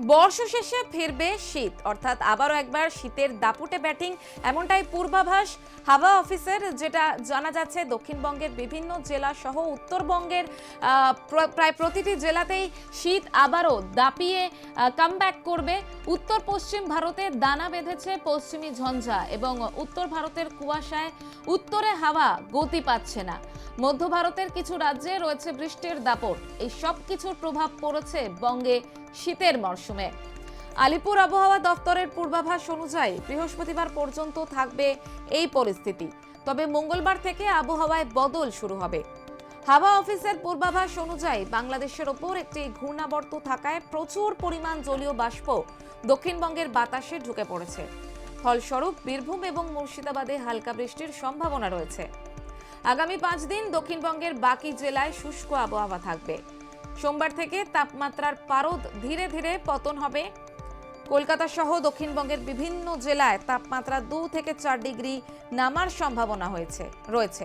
বর্ষা শেষে ফিরবে শীত, অর্থাৎ আবারও একবার শীতের দাপুটে ব্যাটিং, এমনটাই পূর্বাভাস হাওয়া অফিসের। যেটা জানা যাচ্ছে দক্ষিণবঙ্গের বিভিন্ন জেলা সহ উত্তরবঙ্গের প্রায় প্রতিটি জেলাতেই শীত আবারও দাপিয়ে কামব্যাক করবে। উত্তর পশ্চিম ভারতে দানা বেঁধেছে পশ্চিমী ঝঞ্ঝা এবং উত্তর ভারতের কুয়াশায় উত্তরে হাওয়া গতি পাচ্ছে না। মধ্য ভারতের কিছু রাজ্যে রয়েছে বৃষ্টির দাপট। এই সব কিছুর প্রভাব পড়েছে বঙ্গে শীতের মরশুমে। আলিপুর আবহাওয়া দপ্তরের পূর্বাভাস অনুযায়ী বৃহস্পতিবার পর্যন্ত থাকবে এই পরিস্থিতি, তবে মঙ্গলবার থেকে আবহাওয়ায় বদল শুরু হবে। হাওয়া অফিসের পূর্বাভাস অনুযায়ী বাংলাদেশের ওপর একটি ঘূর্ণাবর্ত থাকায় প্রচুর পরিমাণ জলীয় বাষ্প দক্ষিণবঙ্গের বাতাসে ঢুকে পড়েছে। ফলস্বরূপ বীরভূম এবং মুর্শিদাবাদে হালকা বৃষ্টির সম্ভাবনা রয়েছে। আগামী 5 দিন দক্ষিণবঙ্গের বাকি জেলায় শুষ্ক আবহাওয়া থাকবে। সোমবার থেকে তাপমাত্রার পারদ ধীরে ধীরে পতন হবে। কলকাতা সহ দক্ষিণবঙ্গের বিভিন্ন জেলায় তাপমাত্রা 2 থেকে 4 ডিগ্রি নামার সম্ভাবনা রয়েছে।